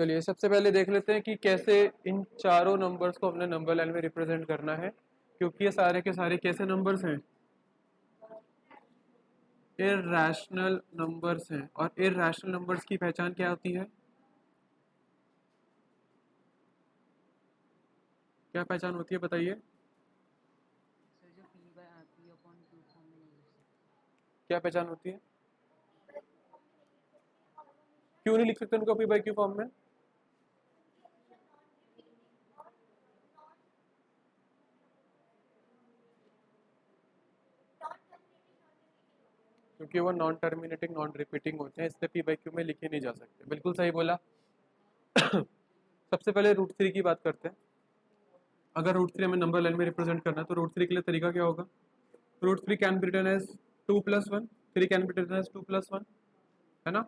चलिए सबसे पहले देख लेते हैं कि कैसे इन चारों नंबर्स को हमने नंबर लाइन में रिप्रेजेंट करना है, क्योंकि ये सारे के सारे कैसे नंबर्स हैं, इरैशनल नंबर्स हैं। और इरैशनल नंबर्स की पहचान क्या होती है, क्या पहचान होती है बताइए, सर जो P/Q फॉर्म में नहीं लिख सकते। क्या पहचान होती है? क्यों नहीं लिख सकते उनको पी बाई क्यू फॉर्म में? क्योंकि वो नॉन टर्मिनेटिंग नॉन रिपीटिंग होते हैं, इसलिए पी बाई क्यू में लिखे नहीं जा सकते। बिल्कुल सही बोला। सबसे पहले रूट थ्री की बात करते हैं। अगर रूट थ्री हमें नंबर लाइन में रिप्रेजेंट करना है तो रूट थ्री के लिए तरीका क्या होगा? Root three can be written as 2+1, three can be written as 2+1, है ना।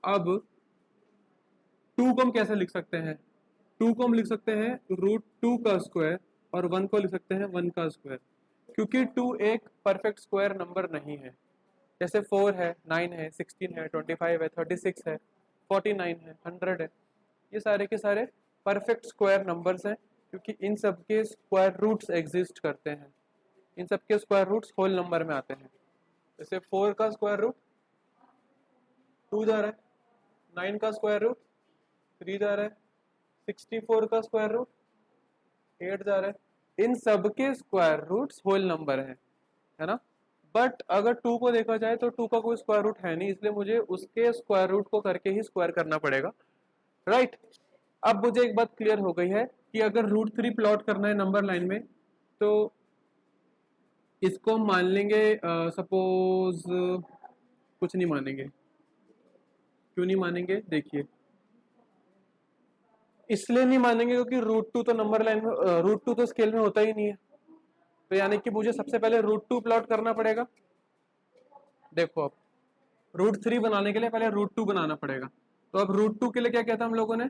अब टू को हम कैसे लिख सकते हैं? टू को हम लिख सकते हैं रूट टू का स्क्वायर, और वन को लिख सकते हैं वन का स्क्वायर, क्योंकि टू एक परफेक्ट स्क्वायर नंबर नहीं है। जैसे 4 है, 9 है, 16 है, 25 है, 36 है, 49 है, 100 है, ये सारे के सारे परफेक्ट स्क्वायर नंबर्स हैं, क्योंकि इन सब के स्क्वायर रूट्स एग्जिस्ट करते हैं। इन सब के स्क्वायर रूट्स होल नंबर में आते हैं। जैसे 4 का स्क्वायर रूट 2 जा रहा है, 9 का स्क्वायर रूट 3 जा रहा है, 64 का स्क्वायर रूट 8 जा रहा है। इन सब के स्क्वायर रूट्स होल नंबर है ना। बट अगर 2 को देखा जाए तो 2 का कोई स्क्वायर रूट है नहीं, इसलिए मुझे उसके स्क्वायर रूट को करके ही स्क्वायर करना पड़ेगा, राइट। अब मुझे एक बात क्लियर हो गई है कि अगर रूट थ्री प्लॉट करना है नंबर लाइन में, तो इसको हम मान लेंगे, सपोज कुछ नहीं मानेंगे। क्यों नहीं मानेंगे, देखिए, इसलिए नहीं मानेंगे क्योंकि रूट टू तो नंबर लाइन में, रूट टू तो स्केल में होता ही नहीं है। तो यानी कि मुझे सबसे पहले रूट टू प्लॉट करना पड़ेगा। देखो अब रूट थ्री बनाने के लिए पहले रूट टू बनाना पड़ेगा। तो अब रूट टू के लिए क्या कहता हम लोगों ने,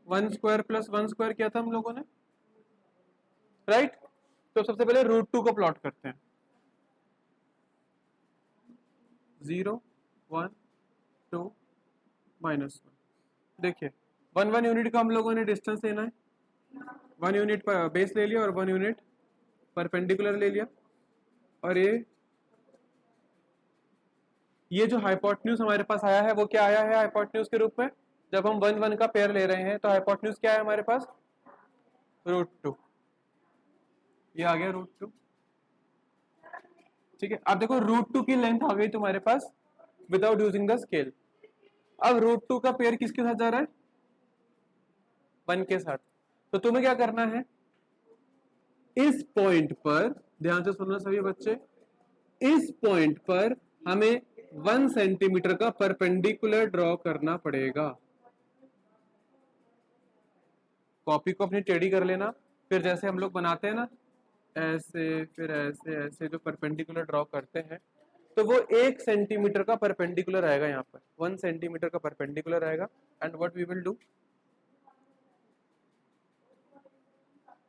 1² + 1² किया था हम लोगों ने, राइट। तो सबसे पहले रूट टू को प्लॉट करते हैं। 0, 1, 2, -1। देखिए 1 यूनिट का हम लोगों ने डिस्टेंस लेना है, 1 यूनिट पर बेस ले लिया और 1 यूनिट परपेंडिकुलर ले लिया। और ये जो हाइपोटेन्यूज हमारे पास आया है वो क्या आया है हाइपोटेन्यूज के रूप में? जब हम 1 1 का पेयर ले रहे हैं तो हाइपोटेन्यूज क्या है हमारे पास? √2। ये आ गया √2, ठीक है। अब देखो √2 की लेंथ आ गई तुम्हारे पास विदाउट यूजिंग द स्केल। अब √2 का पेयर किसके साथ जा रहा है? 1 के साथ। तो तुम्हें क्या करना है, इस पॉइंट पर ध्यान से सुनना सभी बच्चे, इस पॉइंट पर हमें 1 सेंटीमीटर का परपेंडिकुलर ड्रॉ करना पड़ेगा। कॉपी को अपनी टेढ़ी कर लेना, फिर जैसे हम लोग बनाते हैं ना, ऐसे फिर ऐसे ऐसे जो परपेंडिकुलर ड्रॉ करते हैं, तो वो 1 सेंटीमीटर का परपेंडिकुलर आएगा। यहाँ पर 1 सेंटीमीटर का परपेंडिकुलर आएगा। And what we will do,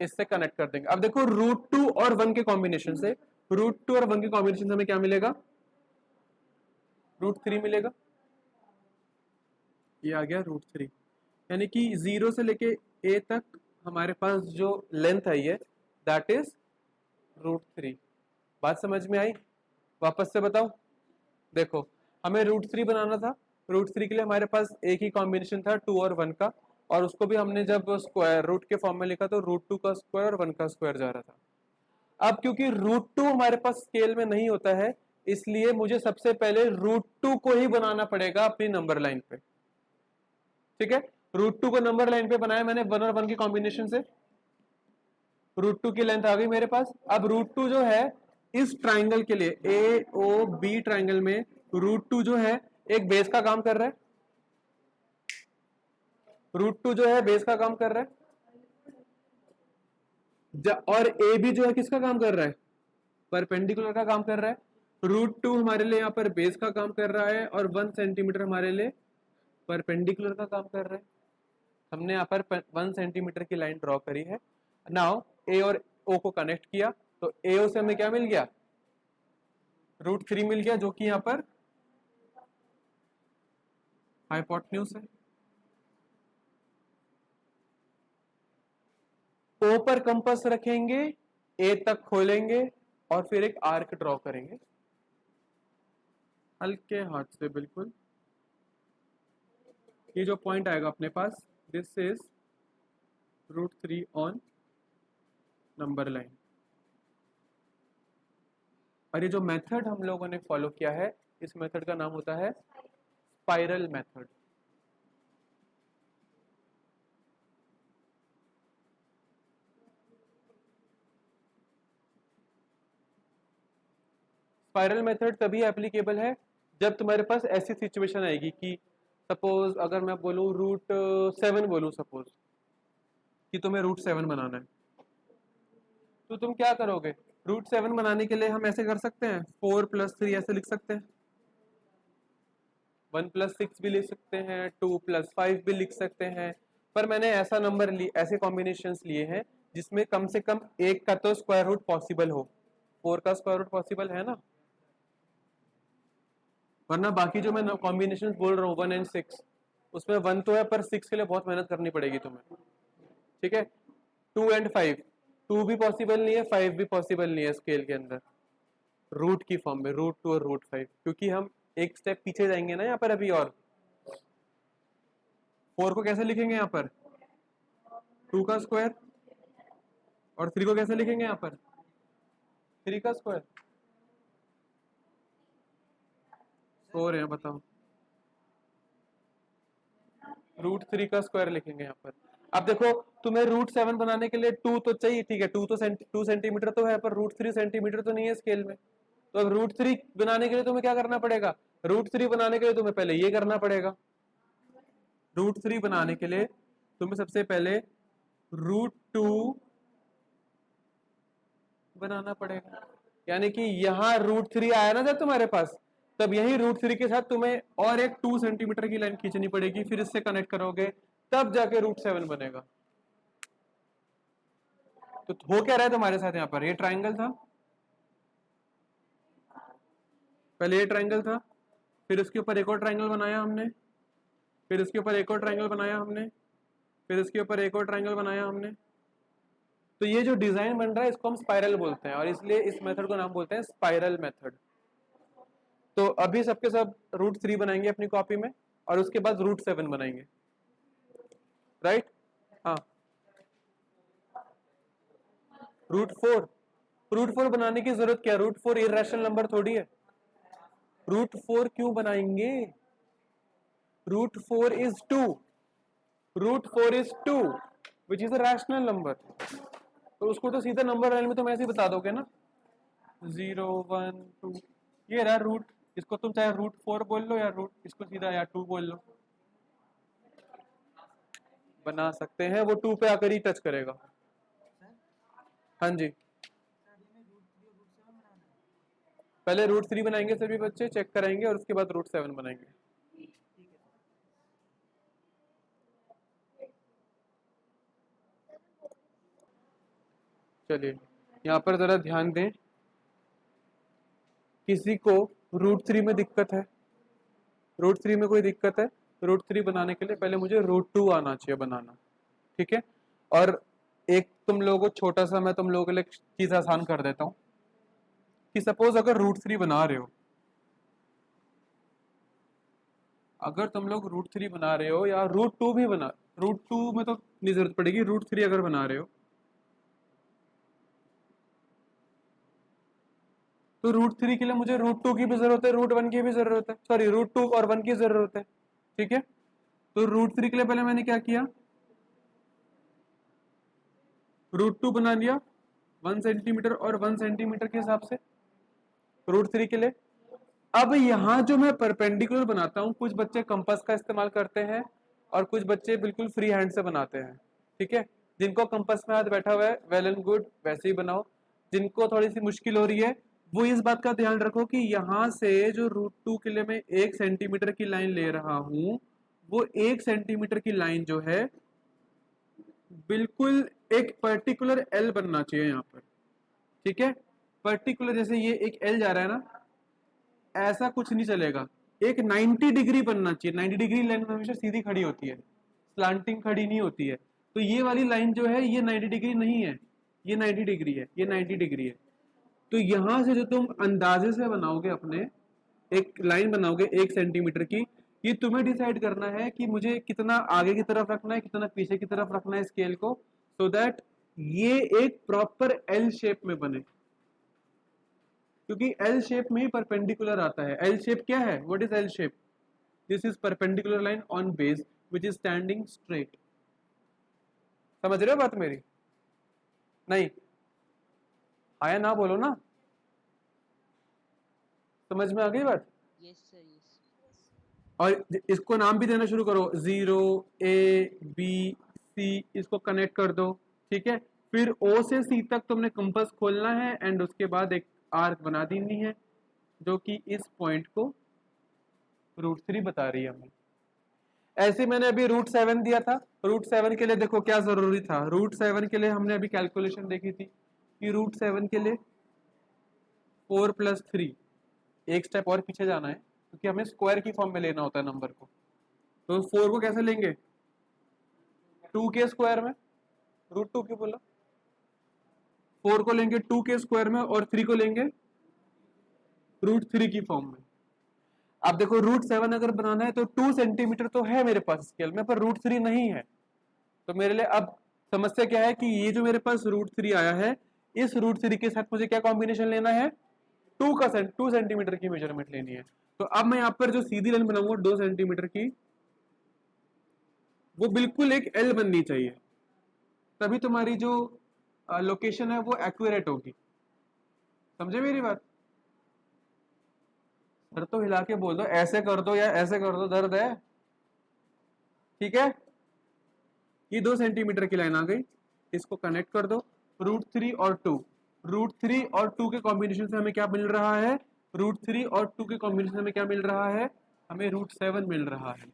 इससे कनेक्ट कर देंगे। अब देखो √2 और 1 के कॉम्बिनेशन से, √2 और 1 के कॉम्बिनेशन से हमें क्या मिलेगा? √3 मिलेगा। ये आ गया √3, यानी कि 0 से लेके a तक हमारे पास जो लेंथ आई है दैट इज √3। बात समझ में आई? वापस से बताओ। देखो हमें √3 बनाना था, √3 के लिए हमारे पास एक ही कॉम्बिनेशन था 2 और 1 का, और उसको भी हमने जब स्क्वायर रूट के फॉर्म में लिखा तो √2 का स्क्वायर और 1 का स्क्वायर जा रहा था। अब क्योंकि √2 हमारे पास स्केल में नहीं होता है, इसलिए मुझे सबसे पहले √2 को ही बनाना पड़ेगा अपनी नंबर लाइन पे, ठीक है। √2 को नंबर लाइन पे बनाया मैंने 1 और 1 के कॉम्बिनेशन से, √2 की लेंथ आ गई मेरे पास। अब √2 जो है इस ट्राइंगल के लिए AOB ट्राइंगल में √2 जो है एक बेस का काम कर रहा है, √2 जो है बेस का काम कर रहा है, और ए बी जो है किसका काम कर रहा है? परपेंडिकुलर का काम कर रहा है। √2 हमारे लिए यहाँ पर बेस का काम कर रहा है और 1 सेंटीमीटर हमारे लिए परपेंडिकुलर का काम कर रहा है। हमने यहाँ पर 1 सेंटीमीटर की लाइन ड्रॉ करी है। नाउ ए और ओ को कनेक्ट किया तो AO से हमें क्या मिल गया? √3 मिल गया, जो कि यहाँ पर हाइपोटेन्यूज है, ओ पर कंपास रखेंगे, ए तक खोलेंगे और फिर एक आर्क ड्रॉ करेंगे हल्के हाथ से बिल्कुल। ये जो पॉइंट आएगा अपने पास, this is √3 on number line. और ये जो मेथड हम लोगों ने फॉलो किया है, इस मेथड का नाम होता है स्पाइरल मेथड। स्पाइरल मेथड तभी एप्लीकेबल है जब तुम्हारे पास ऐसी सिचुएशन आएगी कि सपोज अगर मैं बोलूँ √7 बोलूँ, सपोज कि तुम्हें √7 बनाना है, तो तुम क्या करोगे? √7 बनाने के लिए हम ऐसे कर सकते हैं, 4 + 3 ऐसे लिख सकते हैं, 1 + 6 भी लिख सकते हैं, 2 + 5 भी लिख सकते हैं। पर मैंने ऐसा नंबर ऐसे कॉम्बिनेशंस लिए हैं जिसमें कम से कम एक का तो स्क्वायर रूट पॉसिबल हो। 4 का स्क्वायर रूट पॉसिबल है ना, वरना बाकी जो मैं कॉम्बिनेशन बोल रहा हूँ 1 और 6, उसमें 1 तो है पर 6 के लिए बहुत मेहनत करनी पड़ेगी तुम्हें। ठीक है, 2 और 5, 2 भी पॉसिबल नहीं है, 5 भी पॉसिबल नहीं है स्केल के अंदर रूट की फॉर्म में, √2 और √5, क्योंकि हम एक स्टेप पीछे जाएंगे ना यहाँ पर अभी। और 4 को कैसे लिखेंगे यहाँ पर? 2 का स्क्वायर। और 3 को कैसे लिखेंगे यहाँ पर? 3 का स्क्वायर। सो रहे हैं, बताओ। √3 का स्क्वायर लिखेंगे यहाँ पर। अब देखो, तुम्हें √7 बनाने के लिए 2 तो चाहिए, ठीक है, 2 सेंटीमीटर तो है, पर √3 सेंटीमीटर तो नहीं है स्केल में। तो अब √3 बनाने के लिए तुम्हें क्या करना पड़ेगा? √3 बनाने के लिए तुम्हें पहले ये करना पड़ेगा। √3 बनाने के लिए तुम्हें सबसे पहले √2 बनाना पड़ेगा, यानी कि यहाँ √3 आया ना जब तुम्हारे पास, तब यही √3 के साथ तुम्हें और एक 2 सेंटीमीटर की लाइन खींचनी पड़ेगी, फिर इससे कनेक्ट करोगे, तब जाके √7 बनेगा। तो हो क्या रहा है तुम्हारे साथ? यहाँ पर ये ट्राइंगल था, पहले ये ट्राइंगल था, फिर उसके ऊपर एक और ट्राइंगल बनाया हमने, फिर उसके ऊपर एक और ट्राइंगल बनाया हमने, फिर उसके ऊपर एक और ट्राइंगल बनाया हमने। तो ये जो डिजाइन बन रहा है इसको हम स्पाइरल बोलते हैं, और इसलिए इस मेथड को नाम बोलते हैं स्पाइरल मेथड। तो अभी सबके सब √3 बनाएंगे अपनी कॉपी में, और उसके बाद √7 बनाएंगे, राइट? हाँ, √4 बनाने की जरूरत क्या है? √4 इरेशनल नंबर थोड़ी है। √4 क्यों बनाएंगे? √4 is 2, √4 is 2 which is a rational number। तो उसको तो सीधा नंबर लाइन में तुम ऐसे ही बता दोगे ना, 0 1 2, ये रहा रूट। इसको तुम चाहे √4 बोल लो या इसको सीधा या 2 बोल लो, बना सकते हैं। वो 2 पे आकर ही टच करेगा। हाँ जी, पहले √3 बनाएंगे सभी बच्चे, चेक कराएंगे, और उसके बाद √7 बनाएंगे। चलिए, यहाँ पर जरा ध्यान दें, किसी को √3 में दिक्कत है, √3 में कोई दिक्कत है, √3 बनाने के लिए पहले मुझे √2 आना चाहिए बनाना, ठीक है? और एक तुम लोगों को छोटा सा मैं तुम लोगों के लिए चीज आसान कर देता हूँ कि सपोज अगर √3 बना रहे हो, अगर तुम लोग √3 बना रहे हो या √2 भी बना, √2 में तो नहीं जरूरत पड़ेगी, √3 अगर बना रहे हो, तो √3 के लिए मुझे √2 की भी जरूरत है, √1 की भी जरूरत है, सॉरी √2 और 1 की जरूरत है, ठीक है? तो √3 के लिए पहले मैंने क्या किया, √2 बना लिया 1 सेंटीमीटर और 1 सेंटीमीटर के हिसाब से √3 के लिए। अब यहाँ जो मैं परपेंडिकुलर बनाता हूँ, कुछ बच्चे कंपास का इस्तेमाल करते हैं और कुछ बच्चे बिल्कुल फ्री हैंड से बनाते हैं, ठीक है? जिनको कंपास में हाथ बैठा हुआ है, वेल एंड गुड, वैसे ही बनाओ। जिनको थोड़ी सी मुश्किल हो रही है, वो इस बात का ध्यान रखो कि यहाँ से जो √2 के लिए मैं 1 सेंटीमीटर की लाइन ले रहा हूँ, वो 1 सेंटीमीटर की लाइन जो है बिल्कुल एक पर्टिकुलर एल बनना चाहिए यहाँ पर, ठीक है? पर्टिकुलर, जैसे ये एक एल जा रहा है ना, ऐसा कुछ नहीं चलेगा। एक 90 डिग्री बनना चाहिए। 90 डिग्री लाइन हमेशा सीधी खड़ी होती है, स्लांटिंग खड़ी नहीं होती है। तो ये वाली लाइन जो है ये 90 डिग्री नहीं है, ये 90 डिग्री है, ये 90 डिग्री है। तो यहां से जो तुम अंदाजे से बनाओगे, अपने एक लाइन बनाओगे 1 सेंटीमीटर की, ये तुम्हें डिसाइड करना है कि मुझे कितना आगे की तरफ रखना है, कितना पीछे की तरफ रखना है स्केल को, सो दैट ये एक प्रॉपर एल शेप में बने। क्योंकि एल शेप में ही परपेंडिकुलर आता है। एल शेप क्या है? What is L shape? This is perpendicular line on base which is standing straight. समझ रहे हो बात मेरी? नहीं आया ना, बोलो ना, समझ में आ गई बात? Yes sir, yes. और इसको नाम भी देना शुरू करो, 0 A B C, इसको कनेक्ट कर दो, ठीक है। फिर O से C तक तुमने कंपास खोलना है एंड उसके बाद एक आर्क बना देनी है जो कि इस पॉइंट को √3 बता रही है हमें। ऐसे मैंने अभी √7 दिया था। √7 के लिए देखो क्या जरूरी था। √7 के लिए हमने अभी कैलकुलेशन देखी थी कि √7 के लिए 4 + 3, एक स्टेप और पीछे जाना है क्योंकि हमें स्क्वायर की फॉर्म में लेना होता है नंबर को। तो 4 को कैसे लेंगे? 2 के स्क्वायर में, √2 क्यों बोला? 4 को लेंगे 2 के स्क्वायर में और 3 को लेंगे √3 की फॉर्म में। अब देखो √7 अगर बनाना है तो 2 सेंटीमीटर तो है मेरे पास स्केल में, पर √3 नहीं है। तो मेरे लिए अब समस्या क्या है कि ये जो मेरे पास √3 आया है, इस √3 के साथ मुझे क्या कॉम्बिनेशन लेना है? 2 सेंटीमीटर की मेजरमेंट लेनी है। तो अब मैं यहाँ पर जो सीधी लाइन बनाऊंगा 2 सेंटीमीटर की, वो बिल्कुल एक एल बननी चाहिए, तभी तुम्हारी जो लोकेशन है वो एक्यूरेट होगी। समझे मेरी बात? सर तो हिला के बोल दो, ऐसे कर दो या ऐसे कर दो, दर्द है? ठीक है, ये 2 सेंटीमीटर की लाइन आ गई, इसको कनेक्ट कर दो। √3 और 2, √3 और 2 के कॉम्बिनेशन से हमें क्या मिल रहा है? √3 और 2 के कॉम्बिनेशन से हमें क्या मिल रहा है? हमें √7 मिल रहा है।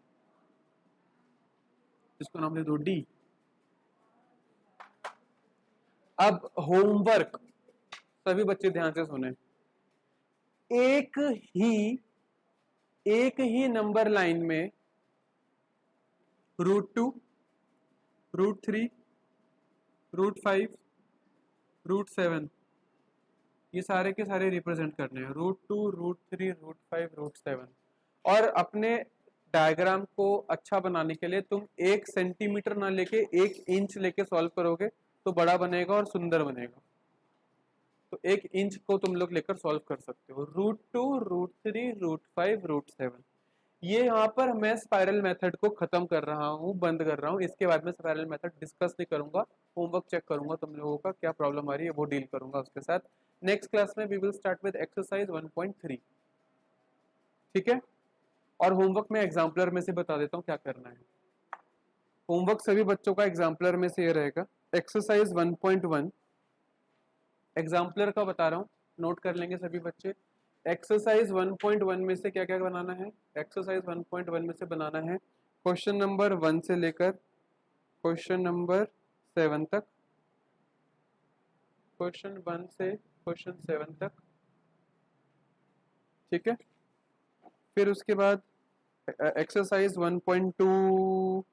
इसको नाम दे दो D। अब होमवर्क सभी बच्चे ध्यान से सुने। एक ही नंबर लाइन में √2, √3, √5, √7, ये सारे के सारे रिप्रेजेंट करने हैं, √2, √3, √5, √7। और अपने डायग्राम को अच्छा बनाने के लिए तुम 1 सेंटीमीटर ना लेके 1 इंच लेके सॉल्व करोगे तो बड़ा बनेगा और सुंदर बनेगा। तो 1 इंच को तुम लोग लेकर सॉल्व कर सकते हो। √2, √3, √5, √7। ये यहाँ पर मैं स्पाइरल मेथड को खत्म कर रहा हूँ, बंद कर रहा हूँ। इसके बाद में स्पाइरल मेथड डिस्कस नहीं करूंगा, होमवर्क चेक करूंगा तुम लोगों का क्या प्रॉब्लम आ रही है वो डील करूंगा उसके साथ। नेक्स्ट क्लास में we will start with exercise 1.3, ठीक है। और होमवर्क में एग्जाम्पलर में से बता देता हूँ क्या करना है। होमवर्क सभी बच्चों का एग्जाम्पलर में से ये रहेगा। एक्सरसाइज 1.1 एग्जाम्पलर का बता रहा हूँ, नोट कर लेंगे सभी बच्चे। एक्सरसाइज 1.1 में से क्या क्या बनाना है? एक्सरसाइज 1.1 में से बनाना है क्वेश्चन नंबर 1 से लेकर क्वेश्चन नंबर 7 तक, क्वेश्चन 1 से क्वेश्चन 7 तक, ठीक है। फिर उसके बाद एक्सरसाइज 1.2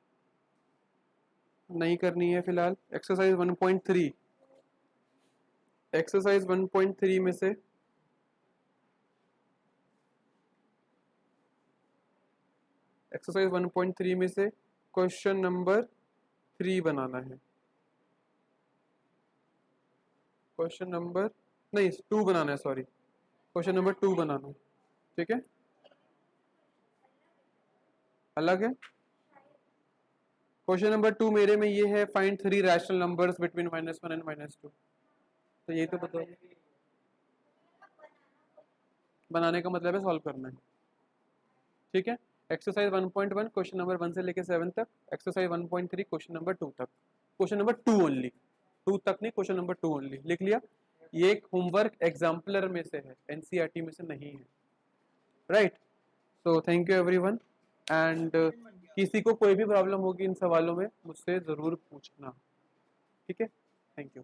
नहीं करनी है फिलहाल। एक्सरसाइज 1.3, एक्सरसाइज 1.3 में से एक्सरसाइज 1.3 में से क्वेश्चन नंबर 3 बनाना है। क्वेश्चन नंबर नहीं 2 बनाना है, सॉरी, क्वेश्चन नंबर 2 बनाना है, ठीक है। अलग है। क्वेश्चन नंबर 2 मेरे में ये है, find 3 rational numbers between -1 and -2। तो ये तो बताओ, बनाने का मतलब है सॉल्व करना है, ठीक है। एक्सरसाइज 1.1 क्वेश्चन नंबर 1 से लेकर 7 तक, एक्सरसाइज 1.3 क्वेश्चन नंबर 2 तक, क्वेश्चन नंबर 2 ओनली, 2 तक नहीं, क्वेश्चन नंबर 2 ओनली। लिख लिया? ये एक होमवर्क एग्जाम्पलर में से है, एनसीईआरटी में से नहीं है, right. So thank you everyone, and किसी को कोई भी प्रॉब्लम होगी इन सवालों में मुझसे ज़रूर पूछना, ठीक है। Thank you.